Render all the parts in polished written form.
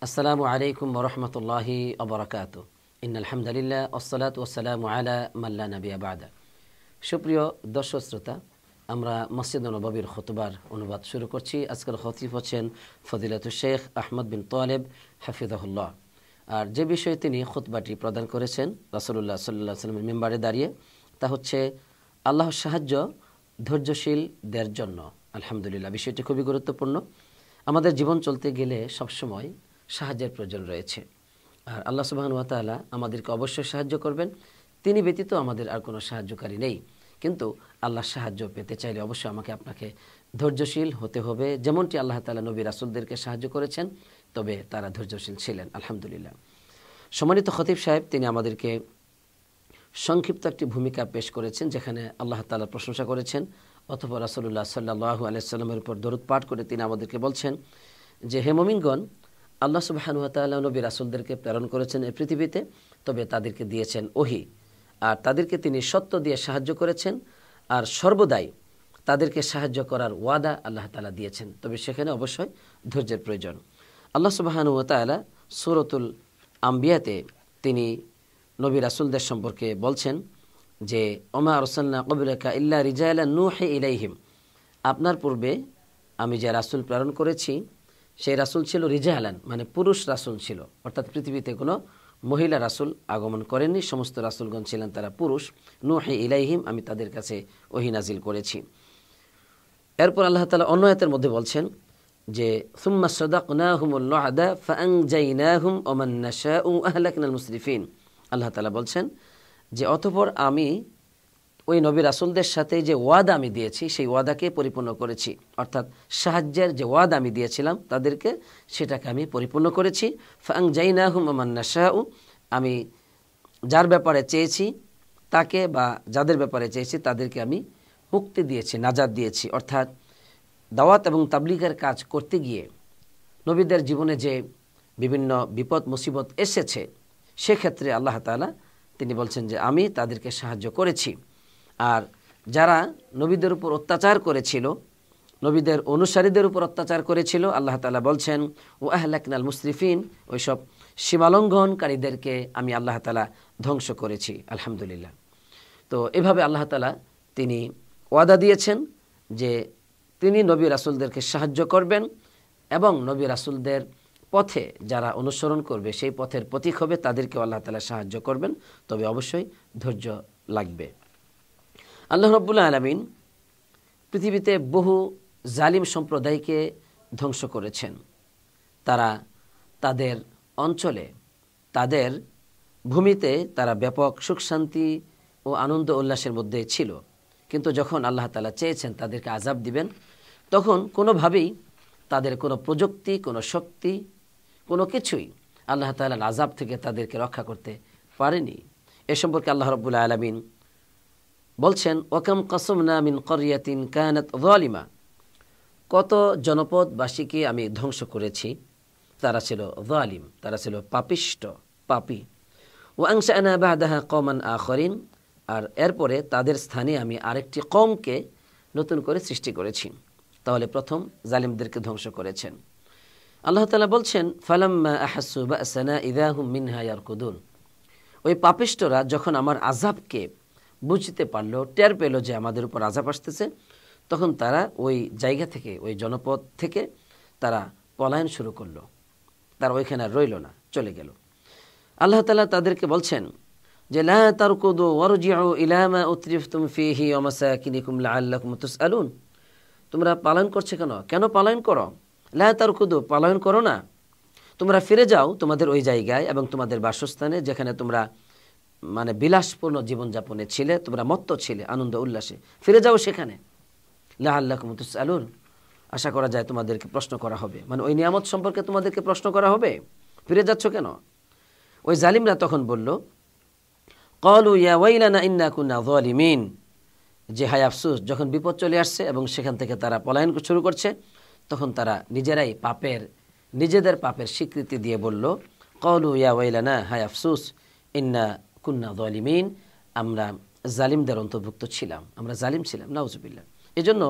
আসসালামু আলাইকুম ওয়া রাহমাতুল্লাহি ওয়া বারাকাতুহু। ইন্নাল হামদুলিল্লাহ ওয়াসসালাতু ওয়াসসালামু আলা মান লা নাবিয়্যা বা'দা। সুপ্রিয় দর্শক শ্রোতা, আমরা মসজিদ নববীর খুতবার অনুবাদ শুরু করছি। আজকের খতিব হচ্ছেন ফজিলাতুল শেখ আহমদ বিন তালেব হাফিজাহুল্লাহ। আর যে বিষয়ে তিনি খুতবাটি প্রদান করেছেন রাসূলুল্লাহ সাল্লাল্লাহু আলাইহি ওয়াসাল্লামের মিম্বারে দাঁড়িয়ে, তা হচ্ছে আল্লাহর সাহায্য ধৈর্যশীলদের জন্য। আলহামদুলিল্লাহ, বিষয়টি খুবই গুরুত্বপূর্ণ। আমাদের জীবন চলতে গেলে সবসময় সাহায্যের প্রয়োজন রয়েছে, আর আল্লাহ সুবহানাহু ওয়া তাআলা আমাদেরকে অবশ্যই সাহায্য করবেন। তিনি ব্যতীত আমাদের আর কোনো সাহায্যকারী নেই। কিন্তু আল্লাহর সাহায্য পেতে চাইলে অবশ্যই আমাকে আপনাকে ধৈর্যশীল হতে হবে, যেমনটি আল্লাহ তাআলা নবী রাসূলদেরকে সাহায্য করেছেন, তবে তারা ধৈর্যশীল ছিলেন। আলহামদুলিল্লাহ। সম্মানিত খতিব সাহেব তিনি আমাদেরকে সংক্ষিপ্ত একটি ভূমিকা পেশ করেছেন, যেখানে আল্লাহ তাআলার প্রশংসা করেছেন, অথবা রাসূলুল্লাহ সাল্লাল্লাহু আলাইহি ওয়াসাল্লামের উপর দরুদ পাঠ করে তিনি আমাদেরকে বলছেন যে, হে মুমিনগণ, আল্লাহ সুবহানাহু ওয়া তাআলা নবী রাসূলদেরকে প্রেরণ করেছেন এই পৃথিবীতে, তবে তাদেরকে দিয়েছেন ওহী, আর তাদেরকে তিনি সত্য দিয়ে সাহায্য করেছেন, আর সর্বদাই তাদেরকে সাহায্য করার ওয়াদা আল্লাহ তাআলা দিয়েছেন, তবে সেখানে অবশ্যই ধৈর্যের প্রয়োজন। আল্লাহ সুবহানাহু ওয়া তাআলা সূরাতুল আম্বিয়াতে তিনি নবী রাসূলদের সম্পর্কে বলছেন যে, ওমা আরসালনা ক্বাবলাকা ইল্লা রিজালান নূহি ইলাইহিম, আপনার পূর্বে আমি যে রাসূল প্রেরণ করেছি সেই রাসূল ছিল রিজালান, মানে পুরুষ রাসূল ছিল, অর্থাৎ পৃথিবীতে কোনো মহিলা রাসূল আগমন করেননি, সমস্ত রাসূলগণ ছিলেন তারা পুরুষ। নূহি ইলাইহিম, আমি তাদের কাছে ওহী নাজিল করেছি। এরপর আল্লাহ তাআলা অন্য আয়াতের মধ্যে বলছেন যে, সুম্মা সাদাকনাহুমুল ওয়াদা ফাআনজাইনাহুম ওয়া মান নাশাউ আহলাকনাল মুসরিফিন। আল্লাহ তাআলা বলছেন যে, অতঃপর আমি ওই নবী রাসূলদের সাথে যে ওয়াদা আমি দিয়েছি সেই ওয়াদাকে পরিপূর্ণ করেছি, অর্থাৎ সাহায্যের যে ওয়াদা আমি দিয়েছিলাম তাদেরকে, সেটাকে আমি পরিপূর্ণ করেছি। ফাআনজাইনাহুম ওয়া মান নাশাউ, আমি যার ব্যাপারে চেয়েছি তাকে, বা যাদের ব্যাপারে চেয়েছি তাদেরকে আমি মুক্তি দিয়েছি, নাজাত দিয়েছি। অর্থাৎ দাওয়াত এবং তাবলীগের কাজ করতে গিয়ে নবীদের জীবনে যে বিভিন্ন বিপদ মুসিবত এসেছে, সেক্ষেত্রে আল্লাহ তাআলা তিনি বলছেন যে আমি তাদেরকে সাহায্য করেছি। আর যারা নবীদের উপর অত্যাচার করেছিল, নবীদের অনুসারীদের উপর অত্যাচার করেছিল, আল্লাহ তাআলা বলছেন ও আহলাকনাল মুসরিফিন, ওইসব সীমালঙ্ঘনকারীদেরকে আমি আল্লাহ তাআলা ধ্বংস করেছি। আলহামদুলিল্লাহ। তো এভাবে আল্লাহ তাআলা তিনি ওয়াদা দিয়েছেন যে তিনি নবী রাসূলদেরকে সাহায্য করবেন, এবং নবী রাসূলদের পথে যারা অনুসরণ করবে, সেই পথের প্রতীক হবে, তাদেরকে আল্লাহ তাআলা সাহায্য করবেন, তবে অবশ্যই ধৈর্য লাগবে। আল্লাহ রাব্বুল আলামিন পৃথিবীতে বহু জালিম সম্প্রদায়কে ধ্বংস করেছেন। তারা তাদের অঞ্চলে, তাদের ভূমিতে তারা ব্যাপক সুখ শান্তি ও আনন্দ উল্লাসের মধ্যে ছিল, কিন্তু যখন আল্লাহ তাআলা চেয়েছেন তাদেরকে আযাব দিবেন, তখন কোনোভাবেই তাদের কোনো প্রযুক্তি, কোনো শক্তি, কোনো কিছুই আল্লাহ তাআলার আযাব থেকে তাদেরকে রক্ষা করতে পারেনি। এ সম্পর্কে আল্লাহ রাব্বুল আলামিন বলছেন, ওয়াকাম কাসামনা মিন ক্বরিয়াতিন কানাত যালিমা, কত জনপদবাসীকে আমি ধ্বংস করেছি, তারা ছিল যালিম, তারা ছিল পাপিষ্ট, পাপী। ওয়া আনশা'না বা'দাহা কওমান আখরিন, আর এরপরে তাদের স্থানে আমি আরেকটি কওমকে নতুন করে সৃষ্টি করেছি। তাহলে প্রথম জালিমদেরকে ধ্বংস করেছেন। আল্লাহ তাআলা বলছেন, ফালাম্মা আহাসসু বা'সানা ইযা হুম মিনহা ইয়ারকুদুন, ওই পাপিষ্টরা যখন আমার আযাবকে বুঝতে পারলো, টের পেল যে আমাদের উপর আযাব আসতেছে, তখন তারা ওই জায়গা থেকে, ওই জনপদ থেকে তারা পলায়ন শুরু করলো, তারা ওইখানে আর রইল না, চলে গেল। আল্লাহ তাআলা তাদেরকে বলছেন যে, লা তারকুদু ওয়ারজিউ ইলা মা উতরিফতুম ফীহি ওয়া মাসাকিনিকুম লাআল্লাকুম তুসআলুন, তোমরা পালায়ন করছো কেন? কেন পালায়ন করো? লা তারকুদু, পালায়ন করো না, তোমরা ফিরে যাও তোমাদের ওই জায়গায় এবং তোমাদের বাসস্থানে, যেখানে তোমরা মানে বিলাসপূর্ণ জীবনযাপনে ছিলে, তোমরা মত্ত ছিলে, আনন্দ উল্লাসে, ফিরে যাও সেখানে। লাআল্লাকুম তুসআলুন, আশা করা যায় তোমাদেরকে প্রশ্ন করা হবে, মানে ওই নিয়ামত সম্পর্কে তোমাদেরকে প্রশ্ন করা হবে, ফিরে যাচ্ছ কেন? ওই জালিমরা তখন বলল, ক্বালু ইয়া ওয়াইলানা ইন্না কুন্না যালিমিন, যে হায় আফসোস, যখন বিপদ চলে আসছে এবং সেখান থেকে তারা পলায়ন শুরু করছে, তখন তারা নিজেরাই নিজেদের পাপের স্বীকৃতি দিয়ে বলল, ক্বালু ইয়া ওয়াইলানা, হায় আফসোস, ইন্না কুন্না যালিমিন, আমরা জালিমদের অন্তর্ভুক্ত ছিলাম, আমরা জালিম ছিলাম। নাউজুবিল্লাহ। এজন্য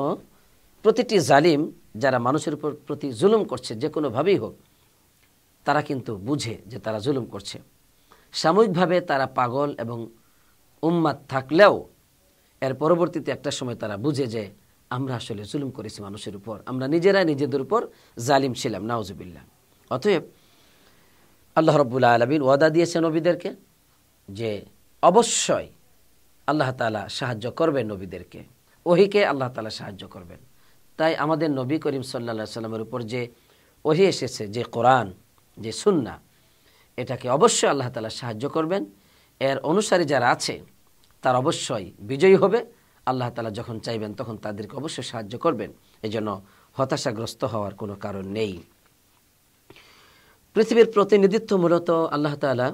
প্রতিটি জালিম, যারা মানুষের উপর প্রতি জুলুম করছে, যে কোনোভাবেই হোক, তারা কিন্তু বুঝে যে তারা জুলুম করছে। সাময়িকভাবে তারা পাগল এবং উম্মাদ থাকলেও এর পরবর্তীতে একটা সময় তারা বুঝে যে আমরা আসলে জুলুম করেছি মানুষের উপর, আমরা নিজেরাই নিজেদের উপর জালিম ছিলাম, নাউজুবিল্লাহ। অতএব আল্লাহ রাব্বুল আলামিন ওয়াদা দিয়েছেন নবীদেরকে যে অবশ্যই আল্লাহ তাআলা সাহায্য করবেন নবীদেরকে, ওহীকে আল্লাহ তাআলা সাহায্য করবেন। তাই আমাদের নবী করিম সাল্লাল্লাহু আলাইহি সাল্লামের উপর যে ওহী এসেছে, যে কোরআন, যে সুন্নাহ, এটাকে অবশ্যই আল্লাহ তাআলা সাহায্য করবেন। এর অনুসারী যারা আছে তার অবশ্যই বিজয়ী হবে। আল্লাহ তাআলা যখন চাইবেন তখন তাদেরকে অবশ্যই সাহায্য করবেন। এজন্য হতাশাগ্রস্ত হওয়ার কোনো কারণ নেই। পৃথিবীর প্রতিনিধিত্ব মূলত আল্লাহ তাআলা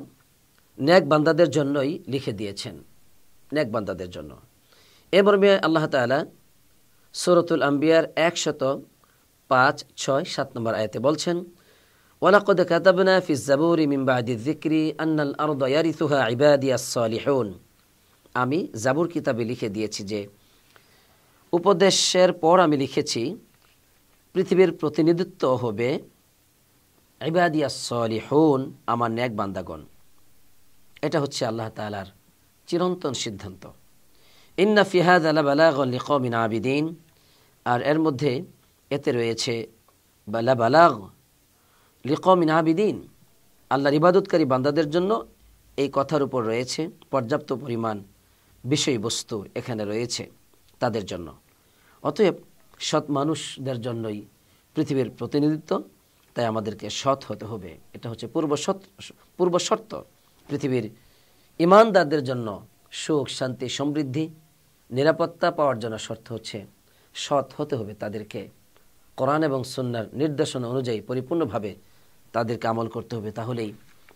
নেক বান্দাদের জন্যই লিখে দিয়েছেন, নেক বান্দাদের জন্য। এ মর্মে আল্লাহ তাআলা সূরাতুল আম্বিয়ার 105, 6, 7 নম্বর আয়াতে বলছেন, ওয়ালাকাদ কাতাবনা ফিজ জাবুরি মিন বাদি যিকরি আন্নাল আরদা ইয়ারিসুহা ইবাদিয়াস সালিহুন। আমি জাবুর কিতাবে লিখে দিয়েছি যে উপদেশের পর আমি লিখেছি পৃথিবীর প্রতিনিধিত্ব হবে ইবাদিয়াস সালিহুন, আমার নেক বান্দাগণ। এটা হচ্ছে আল্লাহ তাআলার চিরন্তন সিদ্ধান্ত। ইন্না ফি হাযা লাবালাগান লিকওমিন আবিদিন, আর এর মধ্যে এতে রয়েছে লাবালাগ লিকওমিন আবিদিন, আল্লাহর ইবাদতকারী বান্দাদের জন্য এই কথার উপর রয়েছে পর্যাপ্ত পরিমাণ বিষয়বস্তু, এখানে রয়েছে তাদের জন্য। অতএব সৎ মানুষদের জন্যই পৃথিবীর প্রতিনিধিত্ব, তাই আমাদেরকে সৎ হতে হবে। এটা হচ্ছে পূর্ব শর্ত। পৃথিবীর ঈমানদারদের জন্য সুখ, শান্তি, সমৃদ্ধি, নিরাপত্তা পাওয়ার জন্য শর্ত হচ্ছে সৎ হতে হবে। তাদেরকে কোরআন এবং সুন্নাহর নির্দেশনা অনুযায়ী পরিপূর্ণভাবে তাদেরকে আমল করতে হবে, তাহলেই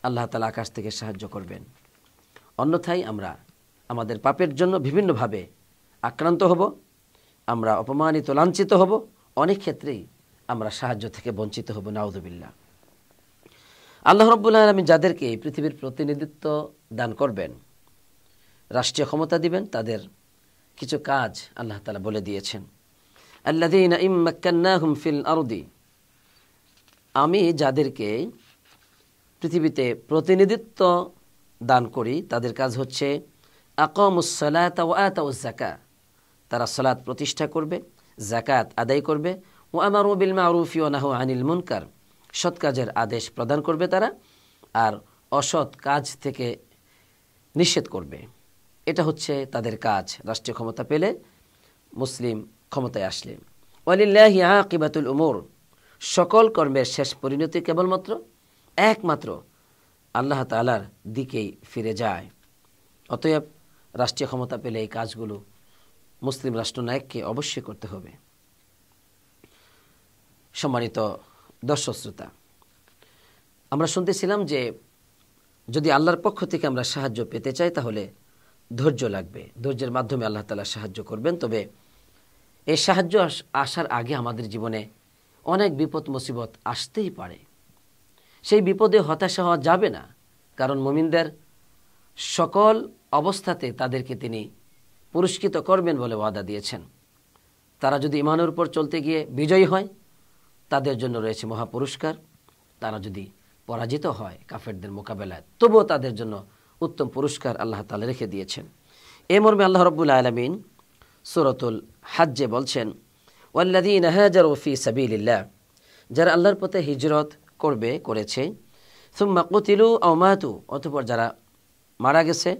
আল্লাহ তাআলা আকাশ থেকে সাহায্য করবেন। অন্যথায় আমরা আমাদের পাপের জন্য বিভিন্নভাবে আক্রান্ত হব, আমরা অপমানিত, লাঞ্ছিত হব, অনেক ক্ষেত্রেই আমরা সাহায্য থেকে বঞ্চিত হব, নাউযুবিল্লাহ। আল্লাহ রাব্বুল আলামিন যাদেরকে এই পৃথিবীর প্রতিনিধিত্ব দান করবেন, রাষ্ট্রীয় ক্ষমতা দিবেন, তাদের কিছু কাজ আল্লাহ তাআলা বলে দিয়েছেন। আল্লাযীনা ইম্মাক্কান্নাহুম ফিল আরদি, আমি যাদেরকে পৃথিবীতে প্রতিনিধিত্ব দান করি তাদের কাজ হচ্ছে আকামুস সালাতা ওয়া আতাউজ যাকাত, তারা সালাত প্রতিষ্ঠা করবে, যাকাত আদায় করবে, ওয়া আমারু বিল মা'রুফি ওয়া নাহু আনিল মুনকার, সৎ কাজের আদেশ প্রদান করবে তারা, আর অসৎ কাজ থেকে নিষেধ করবে। এটা হচ্ছে তাদের কাজ রাষ্ট্রীয় ক্ষমতা পেলে, মুসলিম ক্ষমতায় আসলে। ওয়ালিল্লাহি আকিবাতুল উমুর, সকল কর্মের শেষ পরিণতি কেবলমাত্র একমাত্র আল্লাহ তাআলার দিকেই ফিরে যায়। অতএব রাষ্ট্রীয় ক্ষমতা পেলে এই কাজগুলো মুসলিম রাষ্ট্রনায়ককে অবশ্যই করতে হবে। সম্মানিত দর্শক শ্রোতা, আমরা শুনতেছিলাম যে যদি আল্লাহর পক্ষ থেকে আমরা সাহায্য পেতে চাই তাহলে ধৈর্য লাগবে, ধৈর্যের মাধ্যমে আল্লাহ তাআলা সাহায্য করবেন। তবে এই সাহায্য আসার আগে আমাদের জীবনে অনেক বিপদ মুসিবত আসতেই পারে। সেই বিপদে হতাশা হওয়া যাবে না, কারণ মুমিনদের সকল অবস্থাতে তাদেরকে তিনি পুরস্কৃত করবেন বলে ওয়াদা দিয়েছেন। তারা যদি ঈমানের উপর চলতে গিয়ে বিজয়ী হয় তাদের জন্য রয়েছে মহা পুরস্কার, তারা যদি পরাজিত হয় কাফেরদের মোকাবেলায় তবুও তাদের জন্য উত্তম পুরস্কার আল্লাহ তাআলা রেখে দিয়েছেন। এ মর্মে আল্লাহ রাব্বুল আলামিন সূরাতুল হজ্জে বলছেন, ওয়াল্লাযীনা হাজারু ফী সাবিলিল্লাহ, যারা আল্লাহর পথে হিজরত করেছে, সুম্মা কুতিলু আও মাতু, অতঃপর যারা মারা গেছে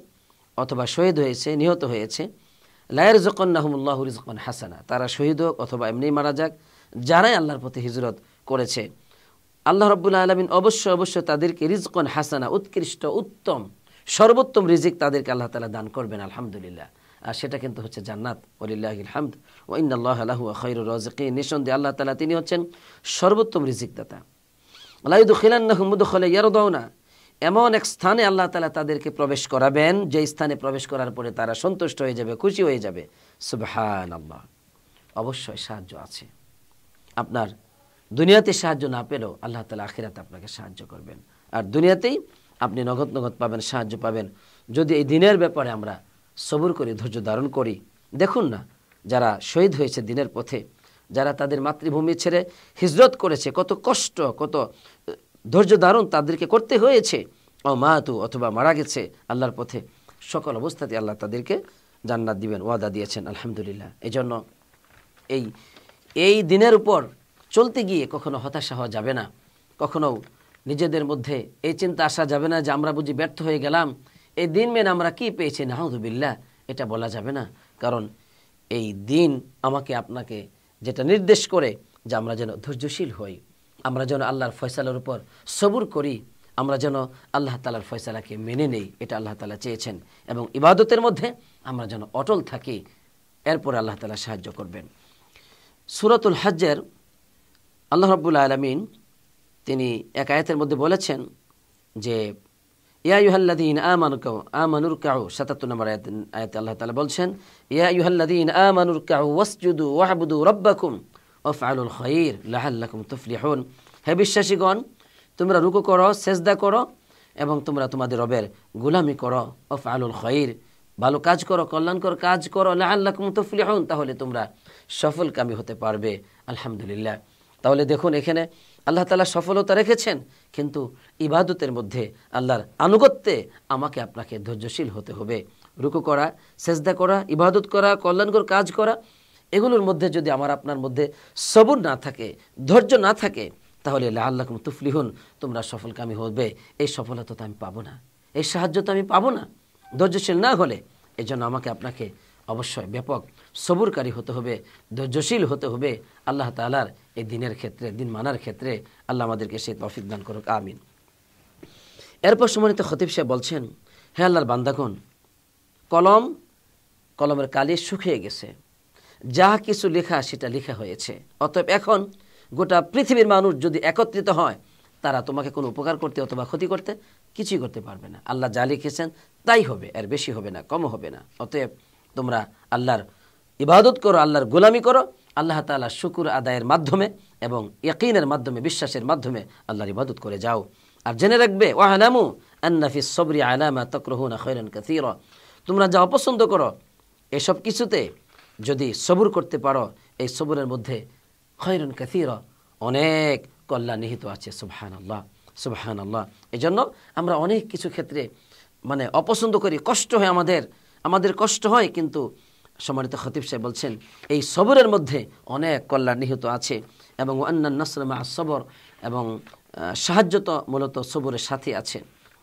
অথবা শহীদ হয়েছে, নিহত হয়েছে, লা ইয়ারযুকুন্নাহুমুল্লাহু রিজকান হাসানা, তারা শহীদ হোক অথবা এমনি মারা যাক, যারাই আল্লাহর পথে হিজরত করেছে আল্লাহ রাব্বুল আলামিন অবশ্যই তাদেরকে রিজকান হাসানা, উৎকৃষ্ট, উত্তম, সর্বোত্তম রিজিক তাদেরকে আল্লাহ তাআলা দান করবেন, আলহামদুলিল্লাহ। আর সেটা কিন্তু হচ্ছে জান্নাত, ওয়ালিল্লাহিল হামদ ওয়া ইন্নাল্লাহা লাহু খায়রুর রাযিকিন, নিঃসন্দেহে আল্লাহ তাআলা তিনি হচ্ছেন সর্বোত্তম রিজিকদাতা। লা ইউদখিলান্নাহুম মুদখালা ইয়ারদাউনা, এমন এক স্থানে আল্লাহ তাআলা তাদেরকে প্রবেশ করাবেন যে স্থানে প্রবেশ করার পরে তারা সন্তুষ্ট হয়ে যাবে, খুশি হয়ে যাবে। সুবহানাল্লাহ। অবশ্যই সাহায্য আছে। আপনার দুনিয়াতে সাহায্য না পেলেও আল্লাহ তাআলা আখিরাতে আপনাকে সাহায্য করবেন, আর দুনিয়াতেই আপনি নগদ পাবেন, সাহায্য পাবেন, যদি এই দিনের ব্যাপারে আমরা সবুর করি, ধৈর্য ধারণ করি। দেখুন না, যারা শহীদ হয়েছে দিনের পথে, যারা তাদের মাতৃভূমি ছেড়ে হিজরত করেছে, কত কষ্ট, কত ধৈর্য ধারণ তাদেরকে করতে হয়েছে, ও মাতু অথবা মারা গেছে আল্লাহর পথে, সকল অবস্থাতে আল্লাহ তাদেরকে জান্নাত দিবেন, ওয়াদা দিয়েছেন। আলহামদুলিল্লাহ। এজন্য এই দিনের উপর চলতে গিয়ে কখনো হতাশা হওয়া যাবে না, কখনো নিজেদের মধ্যে এই চিন্তা আসা যাবে না যে আমরা বুঝি ব্যর্থ হয়ে গেলাম, এই দিন মেনে আমরা কি পেয়েছি, নাউযুবিল্লাহ, এটা বলা যাবে না। কারণ এই দিন আমাকে আপনাকে যেটা নির্দেশ করে যে আমরা যেন ধৈর্যশীল হই, আমরা যেন আল্লাহর ফয়সালার উপর সবুর করি, আমরা যেন আল্লাহ তাআলার ফয়সালাকে মেনে নেই, এটা আল্লাহ তাআলা চেয়েছেন। এবং ইবাদতের মধ্যে আমরা যেন অটল থাকি, এরপরে আল্লাহ তাআলা সাহায্য করবেন। সূরাতুল হজ্জের আল্লাহ রাব্বুল আলামিন তিনি এক আয়াতের মধ্যে বলেছেন যে ইয়া আইয়ুহাল্লাযীনা আমানুরকাউ ৭৭ নম্বর আয়াতে আল্লাহ তাআলা বলছেন, ইয়া আইয়ুহাল্লাযীনা আমানুরকাউ ওয়াসজুদু ওয়া'বুদু রাব্বাকুম ওয়াফআলুল খায়র লাআল্লাকুম তুফলিহুন। হে বিশ্বাসীগণ, তোমরা রুকু করো, সেজদা করো এবং তোমরা তোমাদের রবের গোলামি করো, ওয়াফআলুল খায়র, ভালো কাজ করো, কল্যাণকর কাজ করো, লাআল্লাকুম তুফলিহুন, তাহলে তোমরা সফলকামী হতে পারবে। আলহামদুলিল্লাহ। তাহলে দেখুন এখানে আল্লাহ তাআলা সফলতা রেখেছেন, কিন্তু ইবাদতের মধ্যে আল্লাহর আনুগত্যে আমাকে আপনাকে ধৈর্যশীল হতে হবে। রুকু করা, সেজদা করা, ইবাদত করা, কল্যাণকর কাজ করা, এগুলোর মধ্যে যদি আমার আপনার মধ্যে সবর না থাকে, ধৈর্য না থাকে, তাহলে লাআল্লাকুম তুফলিহুন, তোমরা সফলকামী হবে। এই সফলতা তো আমি পাবো না, এই সাহায্য তো আমি পাবো না ধৈর্যশীল না হলে। এই জন্য আমাকে আপনাকে অবশ্যই ব্যাপক সবুরকারী হতে হবে, ধৈর্যশীল হতে হবে আল্লাহ তাআলার এই দিনের ক্ষেত্রে, দিন মানার ক্ষেত্রে। আল্লাহ আমাদেরকে সেই তৌফিক দান করুক, আমিন। এরপর সম্মানিত খতিব সাহেব বলছেন, হে আল্লাহর বান্দাগণ, কলমের কালি শুকিয়ে গেছে, যা কিছু লেখা সেটা লেখা হয়েছে। অতএব এখন গোটা পৃথিবীর মানুষ যদি একত্রিত হয়, তারা তোমাকে কোনো উপকার করতে অথবা ক্ষতি করতে কিছুই করতে পারবে না। আল্লাহ যা লিখেছেন তাই হবে, এর বেশি হবে না, কম হবে না। অতএব তোমরা আল্লাহর ইবাদত করো, আল্লাহর গোলামি করো, আল্লাহ তাআলার শুকর আদায়ের মাধ্যমে এবং ইয়াকিনের মাধ্যমে, বিশ্বাসের মাধ্যমে আল্লাহর ইবাদত করে যাও। আর জেনে রাখবে, ওয়ালামু আন্না ফিস সবরি আলা মা তাকরাহুনা খায়রান কাসীরা, তোমরা যা অপছন্দ করো এসব কিছুতে যদি সবুর করতে পারো, এই সবুরের মধ্যে খায়রান কাসীরা, অনেক কল্যাণ নিহিত আছে। সুবহানাল্লাহ, সুবহানাল্লাহ। এজন্য আমরা অনেক কিছু ক্ষেত্রে অপছন্দ করি, কষ্ট হয়, আমাদের কষ্ট হয়, কিন্তু সম্মানিত খতিব সাহেব বলছেন এই সবরের মধ্যে অনেক কল্যাণ নিহিত আছে। এবং আন্নান নাসর মা'আস সবর, এবং সাহায্য তো মূলত সবরের সাথে আছে।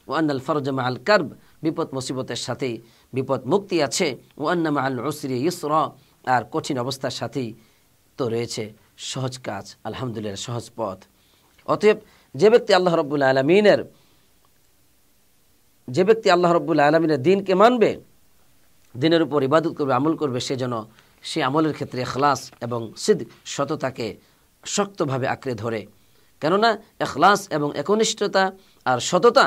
ও আন্নাল ফরজ মা'আল কারব, বিপদ মুসিবতের সাথেই বিপদ মুক্তি আছে। ও আন্না মা'আল উসরি ইসরা, আর কঠিন অবস্থার সাথেই তো রয়েছে সহজ কাজ, আলহামদুলিল্লাহ, সহজ পথ। অতএব যে ব্যক্তি আল্লাহ রাব্বুল আলামিনের দিনকে মানবে, দিনের উপর ইবাদত করবে, আমল করবে, সেজন্য সে আমলের ক্ষেত্রে ইখলাস এবং সিদক, সততাকে শক্তভাবে আঁকড়ে ধরে। কেননা ইখলাস এবং একনিষ্ঠতা আর সততা,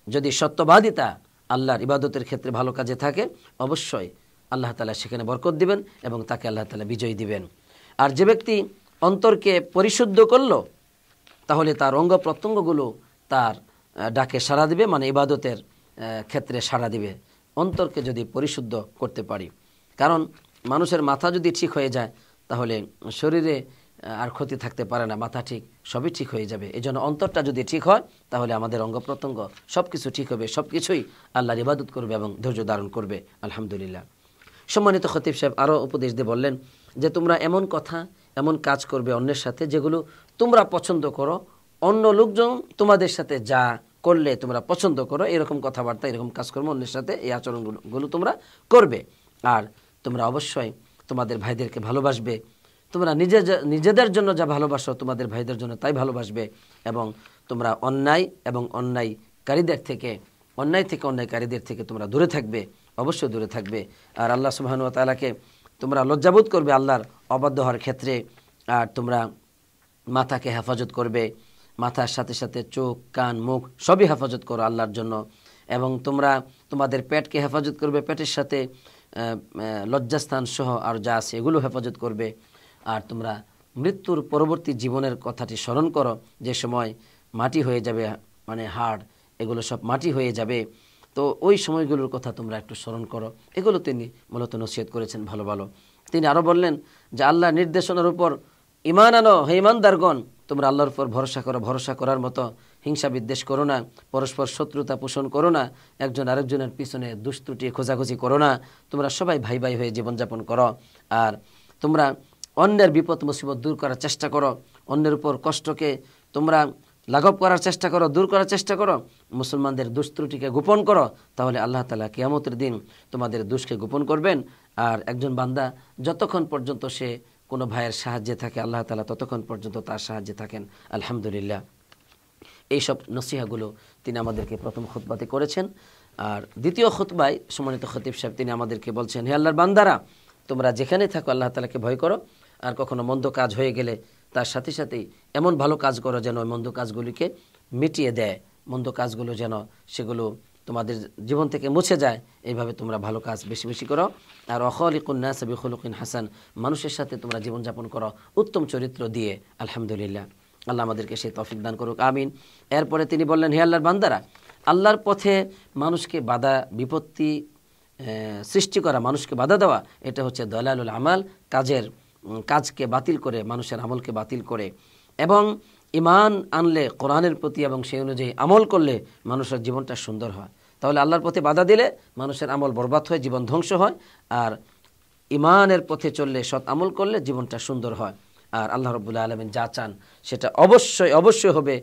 যদি সত্যবাদিতা আল্লাহর ইবাদতের ক্ষেত্রে ভালো কাজে থাকে, অবশ্যই আল্লাহ তাআলা সেখানে বরকত দিবেন এবং তাকে আল্লাহ তাআলা বিজয় দিবেন। আর যে ব্যক্তি অন্তরকে পরিশুদ্ধ করলো, তাহলে তার অঙ্গ প্রত্যঙ্গগুলো তার ডাকে সাড়া দিবে, ইবাদতের ক্ষেত্রে সাড়া দিবে। অন্তরকে যদি পরিশুদ্ধ করতে পারি, কারণ মানুষের মাথা যদি ঠিক হয়ে যায়, তাহলে শরীরে আর ক্ষতি থাকতে পারে না, মাথা ঠিক, সবই ঠিক হয়ে যাবে। এই জন্য অন্তরটা যদি ঠিক হয়, তাহলে আমাদের অঙ্গ প্রত্যঙ্গ সব কিছু ঠিক হবে, সব কিছুই আল্লাহর ইবাদত করবে এবং ধৈর্য ধারণ করবে। আলহামদুলিল্লাহ। সম্মানিত খতিব সাহেব আরও উপদেশ দিয়ে বললেন যে তোমরা এমন কথা, এমন কাজ করবে অন্যের সাথে যেগুলো তোমরা পছন্দ করো, অন্য লোকজন তোমাদের সাথে যা করলে তোমরা পছন্দ করো, এরকম কথাবার্তা, এরকম কাজকর্ম অন্যের সাথে, এই আচরণগুলো তোমরা করবে। আর তোমরা অবশ্যই তোমাদের ভাইদেরকে ভালোবাসবে, তোমরা নিজেদের জন্য যা ভালোবাসো তোমাদের ভাইদের জন্য তাই ভালোবাসবে। এবং তোমরা অন্যায় অন্যায়কারীদের থেকে তোমরা দূরে থাকবে, অবশ্যই দূরে থাকবে। আর আল্লাহ সুবহানাহু ওয়া তাআলাকে তোমরা লজ্জাবোধ করবে আল্লাহর অবাধ্য হওয়ার ক্ষেত্রে। আর তোমরা মাথাকে হেফাজত করবে, মাথার সাথে সাথে চোখ, কান, মুখ সবই হেফাজত করো আল্লাহর জন্য। এবং তোমরা তোমাদের পেটকে হেফাজত করবে, পেটের সাথে লজ্জাস্থান সহ আর যা আছে এগুলো হেফাজত করবে। আর তোমরা মৃত্যুর পরবর্তী জীবনের কথাটি স্মরণ করো, যে সময় মাটি হয়ে যাবে, হাড় এগুলো সব মাটি হয়ে যাবে, তো ওই সময়গুলোর কথা তোমরা একটু স্মরণ করো। এগুলো তিনি মূলত নসিহত করেছেন ভালো ভালো। তিনি আরও বললেন যে আল্লাহর নির্দেশনার উপর ঈমান আনো, হে ঈমানদারগণ, তোমরা আল্লাহর উপর ভরসা করো, ভরসা করার মতো হিংসা বিদ্বেষ করো না, পরস্পর শত্রুতা পোষণ করো না, একজন আরেকজনের পিছনে দুষ্ত্রুটি খোঁজাখুঁজি করো না, তোমরা সবাই ভাই ভাই হয়ে জীবনযাপন করো। আর তোমরা অন্যের বিপদ মুসিবত দূর করার চেষ্টা করো, অন্যের উপর কষ্টকে তোমরা লাঘব করার চেষ্টা করো, দূর করার চেষ্টা করো, মুসলমানদের দুষ্ত্রুটিকে গোপন করো, তাহলে আল্লাহ তাআলা কিয়ামতের দিন তোমাদের দুষ্কে গোপন করবেন। আর একজন বান্দা যতক্ষণ পর্যন্ত সে কোনো ভাইয়ের সাহায্যে থাকে, আল্লাহ তাআলা ততক্ষণ পর্যন্ত তার সাহায্যে থাকেন। আলহামদুলিল্লাহ, এইসব নসিহাগুলো তিনি আমাদেরকে প্রথম খুতবাতে করেছেন। আর দ্বিতীয় খুতবায় সম্মানিত খতিব সাহেব তিনি আমাদেরকে বলছেন, হে আল্লাহর বান্দারা, তোমরা যেখানে থাকো আল্লাহ তাআলাকে ভয় করো, আর কখনো মন্দ কাজ হয়ে গেলে তার সাথে সাথেই এমন ভালো কাজ করো যেন ওই মন্দ কাজগুলিকে মিটিয়ে দেয়, মন্দ কাজগুলো যেন সেগুলো তোমাদের জীবন থেকে মুছে যায়। এইভাবে তোমরা ভালো কাজ বেশি বেশি করো। আর অখলিকুন নাস বিখুলুকিন হাসান, মানুষের সাথে তোমরা জীবনযাপন করো উত্তম চরিত্র দিয়ে। আলহামদুলিল্লাহ, আল্লাহ আমাদেরকে সেই তৌফিক দান করুক, আমিন। এরপরে তিনি বললেন, হে আল্লাহর বান্দারা, আল্লাহর পথে মানুষকে বাধা বিপত্তি সৃষ্টি করা, মানুষকে বাধা দেওয়া, এটা হচ্ছে দলালুল আমাল, কাজকে বাতিল করে, মানুষের আমলকে বাতিল করে। এবং ঈমান আনলে কোরআনের প্রতি এবং সেই অনুযায়ী আমল করলে মানুষের জীবনটা সুন্দর হয়। তাহলে আল্লাহর পথে বাধা দিলে মানুষের আমল বরবাদ হয়, জীবন ধ্বংস হয়। আর ঈমানের পথে চললে, সৎ আমল করলে জীবনটা সুন্দর হয়। আর আল্লাহ রাব্বুল আলামিন যা চান সেটা অবশ্যই অবশ্যই হবে,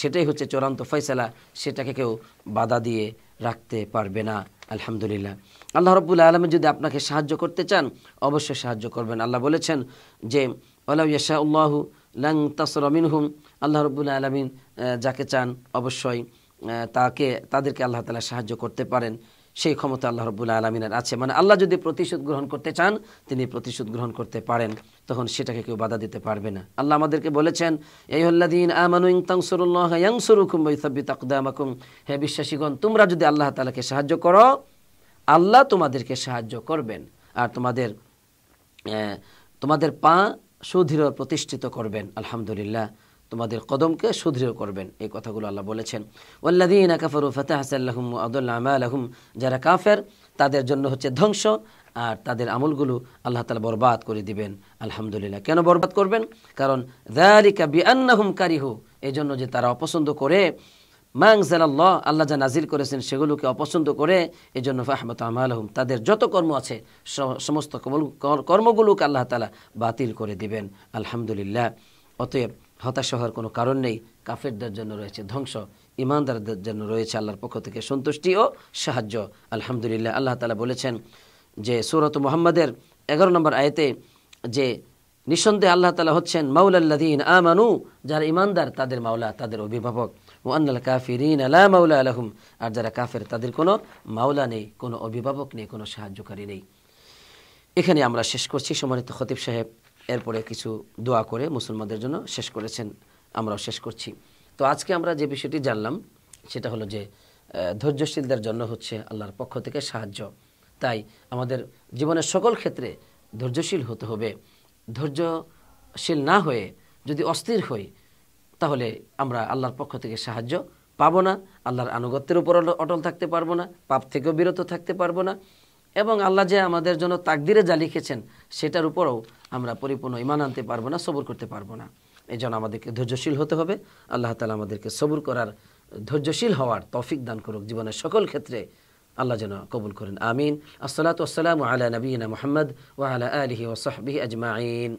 সেটাই হচ্ছে চূড়ান্ত ফয়সালা, সেটাকে কেউ বাধা দিয়ে রাখতে পারবে না। আলহামদুলিল্লাহ, আল্লাহ রাব্বুল আলামিন যদি আপনাকে সাহায্য করতে চান অবশ্যই সাহায্য করবেন। আল্লাহ বলেছেন যে ওয়ালাউ ইয়াশাউল্লাহু লান তাসরা মিনহুম, আল্লাহ রাব্বুল আলামিন যাকে চান অবশ্যই তাদেরকে আল্লাহ তাআলা সাহায্য করতে পারেন, সেই ক্ষমতা আল্লাহ রাব্বুল আলামিনের আছে। মানে আল্লাহ যদি প্রতিশোধ গ্রহণ করতে চান তিনি প্রতিশোধ গ্রহণ করতে পারেন, তখন সেটাকে কেউ বাধা দিতে পারবে না। আল্লাহ আমাদেরকে বলেছেন, আইয়ুহাল্লাযীনা আমানু ইন তানসুরুল্লাহা ইয়ানসুরুকুম ওয়া ইউসাব্বিত আকদামাকুম, হে বিশ্বাসীগণ, তোমরা যদি আল্লাহ তাআলাকে সাহায্য করো আল্লাহ তোমাদেরকে সাহায্য করবেন, আর তোমাদের পা সুদৃঢ় প্রতিষ্ঠিত করবেন। আলহামদুলিল্লাহ, তোমাদের কদমকে সুদৃঢ় করবেন। এই কথাগুলো আল্লাহ বলেছেন। ওয়াল্লাযীনা কাফারু ফাতাহসাল লাহুম ওয়া আদাল্লা আমালাহুম, যারা কাফের তাদের জন্য হচ্ছে ধ্বংস, আর তাদের আমলগুলো আল্লাহ তাআলা বরবাদ করে দিবেন। আলহামদুলিল্লাহ, কেন বরবাদ করবেন? কারণ যালিকা বিআন্নাহুম কারিহু, এই জন্য যে তারা অপছন্দ করে, মা আনজালাল্লাহ, আল্লাহ যা নাজিল করেছেন সেগুলোকে অপছন্দ করে, এই জন্য ফাহবাত আমালাহুম, তাদের যত কর্ম আছে সমস্ত কর্মগুলোকে আল্লাহ তাআলা বাতিল করে দিবেন। আলহামদুলিল্লাহ, অতএব হতাশ হওয়ার কোনো কারণ নেই। কাফেরদের জন্য রয়েছে ধ্বংস, ঈমানদারদের জন্য রয়েছে আল্লাহর পক্ষ থেকে সন্তুষ্টি ও সাহায্য। আলহামদুলিল্লাহ, আল্লাহ তাআলা বলেছেন যে সূরাত মুহাম্মাদের 11 নম্বর আয়াতে যে নিঃসন্দেহে আল্লাহ তাআলা হচ্ছেন মাওলাল্লাযীনা আমানু, যারা ঈমানদার তাদের মাওলা, তাদের অভিভাবক। ওয়া আন্নাল কাফিরিনা লা মাওলা লাহুম, আর যারা কাফের তাদের কোনো মাওলা নেই, কোনো অভিভাবক নেই, কোনো সাহায্যকারী নেই। এখানে আমরা শেষ করছি। সম্মানিত খতিব সাহেব এরপরে কিছু দোয়া করে মুসলমানদের জন্য শেষ করেছেন, আমরাও শেষ করছি। তো আজকে আমরা যে বিষয়টি জানলাম সেটা হলো যে ধৈর্যশীলদের জন্য হচ্ছে আল্লাহর পক্ষ থেকে সাহায্য। তাই আমাদের জীবনের সকল ক্ষেত্রে ধৈর্যশীল হতে হবে। ধৈর্যশীল না হয়ে যদি অস্থির হই তাহলে আমরা আল্লাহর পক্ষ থেকে সাহায্য পাবো না, আল্লাহর আনুগত্যের উপর অটল থাকতে পারবো না, পাপ থেকেও বিরত থাকতে পারবো না, এবং আল্লাহ যে আমাদের জন্য তাকদিরে যা লিখেছেন সেটার উপরেও আমরা পরিপূর্ণ ঈমান আনতে পারবো না, সবর করতে পারবো না। এই জন্য আমাদেরকে ধৈর্যশীল হতে হবে। আল্লাহ তাআলা আমাদেরকে সবর করার, ধৈর্যশীল হওয়ার তৌফিক দান করুক জীবনের সকল ক্ষেত্রে, আল্লাহ যেন কবুল করেন, আমিন। আসসালাতু ওয়াসসালামু আলা নবিয়িনা মুহাম্মদ ওয়া আলা আলিহি ওয়া সাহবিহি আজমাইন।